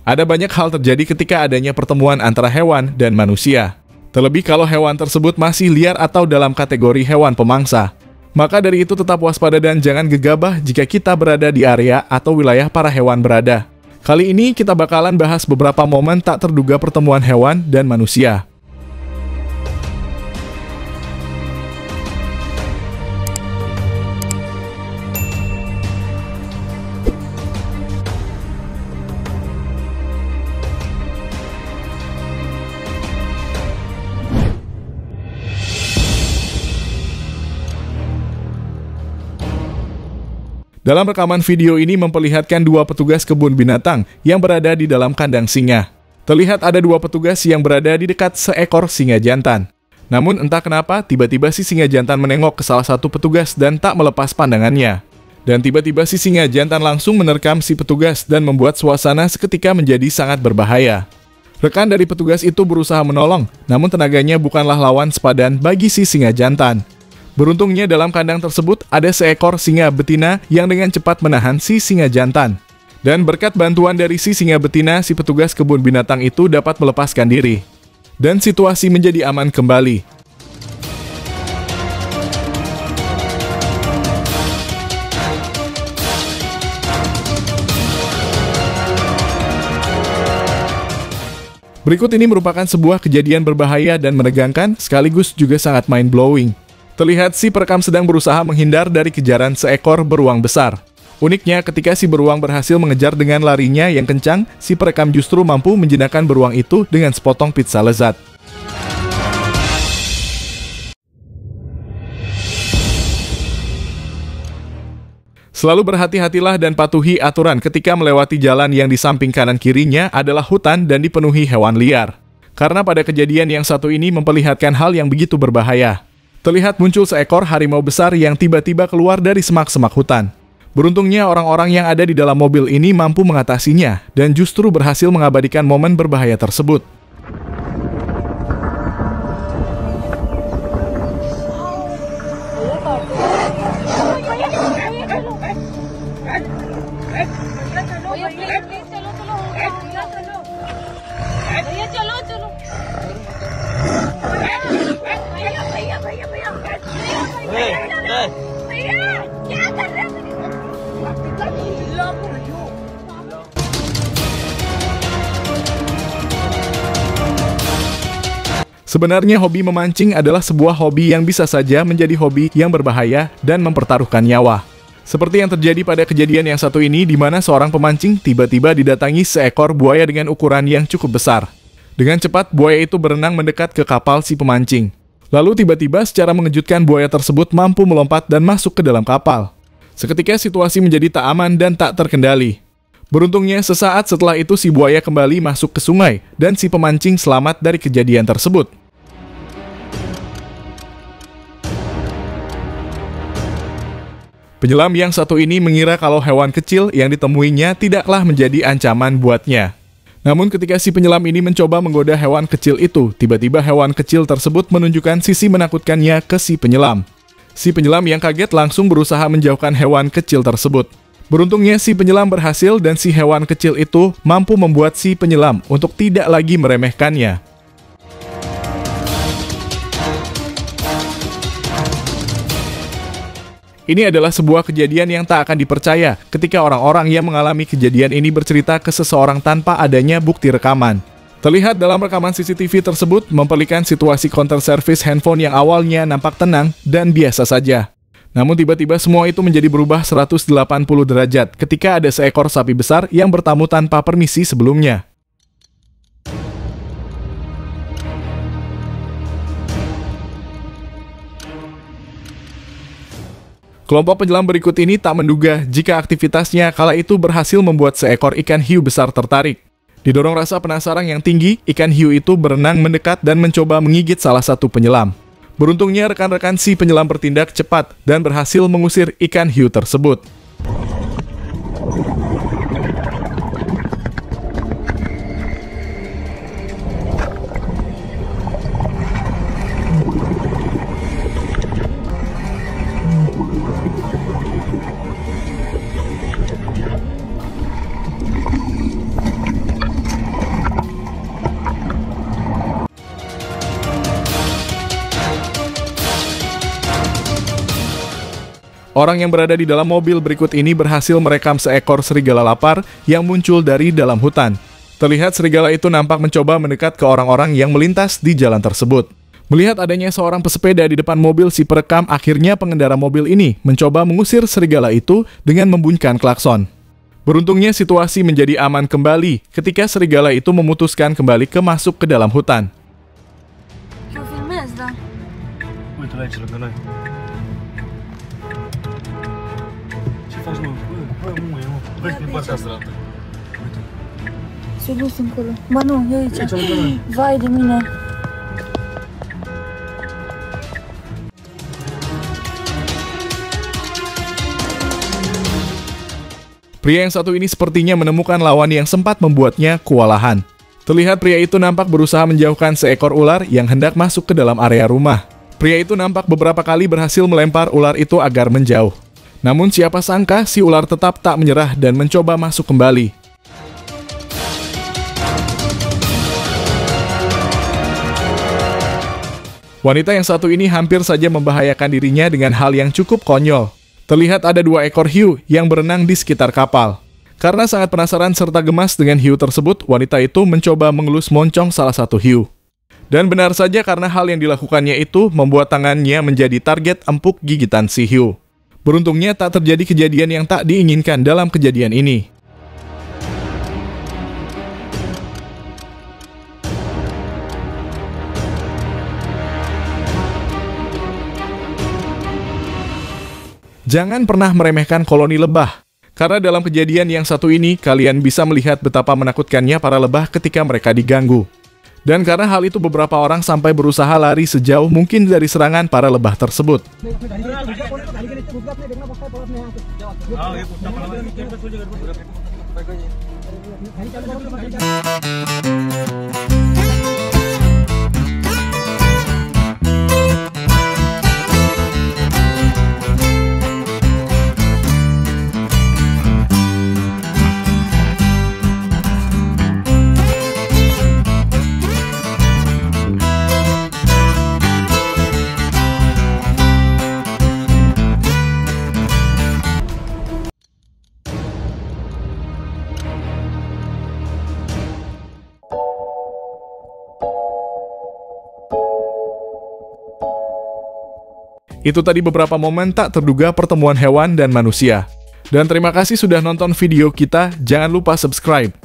Ada banyak hal terjadi ketika adanya pertemuan antara hewan dan manusia. Terlebih kalau hewan tersebut masih liar atau dalam kategori hewan pemangsa. Maka dari itu tetap waspada dan jangan gegabah jika kita berada di area atau wilayah para hewan berada. Kali ini kita bakalan bahas beberapa momen tak terduga pertemuan hewan dan manusia. Dalam rekaman video ini memperlihatkan dua petugas kebun binatang yang berada di dalam kandang singa. Terlihat ada dua petugas yang berada di dekat seekor singa jantan. Namun entah kenapa tiba-tiba si singa jantan menengok ke salah satu petugas dan tak melepas pandangannya. Dan tiba-tiba si singa jantan langsung menerkam si petugas dan membuat suasana seketika menjadi sangat berbahaya. Rekan dari petugas itu berusaha menolong, namun tenaganya bukanlah lawan sepadan bagi si singa jantan. Beruntungnya dalam kandang tersebut ada seekor singa betina yang dengan cepat menahan si singa jantan. Dan berkat bantuan dari si singa betina, si petugas kebun binatang itu dapat melepaskan diri. Dan situasi menjadi aman kembali. Berikut ini merupakan sebuah kejadian berbahaya dan menegangkan sekaligus juga sangat mind-blowing. Terlihat si perekam sedang berusaha menghindar dari kejaran seekor beruang besar. Uniknya, ketika si beruang berhasil mengejar dengan larinya yang kencang, si perekam justru mampu menjinakkan beruang itu dengan sepotong pizza lezat. Selalu berhati-hatilah dan patuhi aturan ketika melewati jalan yang di samping kanan kirinya adalah hutan dan dipenuhi hewan liar. Karena pada kejadian yang satu ini memperlihatkan hal yang begitu berbahaya. Terlihat muncul seekor harimau besar yang tiba-tiba keluar dari semak-semak hutan. Beruntungnya orang-orang yang ada di dalam mobil ini mampu mengatasinya dan justru berhasil mengabadikan momen berbahaya tersebut. Sebenarnya hobi memancing adalah sebuah hobi yang bisa saja menjadi hobi yang berbahaya dan mempertaruhkan nyawa. Seperti yang terjadi pada kejadian yang satu ini di mana seorang pemancing tiba-tiba didatangi seekor buaya dengan ukuran yang cukup besar. Dengan cepat buaya itu berenang mendekat ke kapal si pemancing. Lalu tiba-tiba secara mengejutkan buaya tersebut mampu melompat dan masuk ke dalam kapal. Seketika situasi menjadi tak aman dan tak terkendali. Beruntungnya sesaat setelah itu si buaya kembali masuk ke sungai dan si pemancing selamat dari kejadian tersebut. Penyelam yang satu ini mengira kalau hewan kecil yang ditemuinya tidaklah menjadi ancaman buatnya. Namun ketika si penyelam ini mencoba menggoda hewan kecil itu, tiba-tiba hewan kecil tersebut menunjukkan sisi menakutkannya ke si penyelam. Si penyelam yang kaget langsung berusaha menjauhkan hewan kecil tersebut. Beruntungnya si penyelam berhasil dan si hewan kecil itu mampu membuat si penyelam untuk tidak lagi meremehkannya. Ini adalah sebuah kejadian yang tak akan dipercaya ketika orang-orang yang mengalami kejadian ini bercerita ke seseorang tanpa adanya bukti rekaman. Terlihat dalam rekaman CCTV tersebut memperlihatkan situasi counter service handphone yang awalnya nampak tenang dan biasa saja. Namun tiba-tiba semua itu menjadi berubah 180 derajat ketika ada seekor sapi besar yang bertamu tanpa permisi sebelumnya. Kelompok penyelam berikut ini tak menduga jika aktivitasnya kala itu berhasil membuat seekor ikan hiu besar tertarik. Didorong rasa penasaran yang tinggi, ikan hiu itu berenang mendekat dan mencoba menggigit salah satu penyelam. Beruntungnya rekan-rekan si penyelam bertindak cepat dan berhasil mengusir ikan hiu tersebut. Orang yang berada di dalam mobil berikut ini berhasil merekam seekor serigala lapar yang muncul dari dalam hutan. Terlihat serigala itu nampak mencoba mendekat ke orang-orang yang melintas di jalan tersebut. Melihat adanya seorang pesepeda di depan mobil si perekam, akhirnya pengendara mobil ini mencoba mengusir serigala itu dengan membunyikan klakson. Beruntungnya situasi menjadi aman kembali ketika serigala itu memutuskan kembali masuk ke dalam hutan. Sulus încolo. Ba nu, e aici. Vai de mine. Pria yang satu ini sepertinya menemukan lawan yang sempat membuatnya kewalahan. Terlihat pria itu nampak berusaha menjauhkan seekor ular yang hendak masuk ke dalam area rumah. Pria itu nampak beberapa kali berhasil melempar ular itu agar menjauh. Namun siapa sangka si ular tetap tak menyerah dan mencoba masuk kembali. Wanita yang satu ini hampir saja membahayakan dirinya dengan hal yang cukup konyol. Terlihat ada 2 ekor hiu yang berenang di sekitar kapal. Karena sangat penasaran serta gemas dengan hiu tersebut, wanita itu mencoba mengelus moncong salah satu hiu. Dan benar saja karena hal yang dilakukannya itu membuat tangannya menjadi target empuk gigitan si hiu. Beruntungnya tak terjadi kejadian yang tak diinginkan dalam kejadian ini. Jangan pernah meremehkan koloni lebah, karena dalam kejadian yang satu ini, kalian bisa melihat betapa menakutkannya para lebah ketika mereka diganggu. Dan karena hal itu beberapa orang sampai berusaha lari sejauh mungkin dari serangan para lebah tersebut. Itu tadi beberapa momen tak terduga pertemuan hewan dan manusia. Dan terima kasih sudah nonton video kita, jangan lupa subscribe.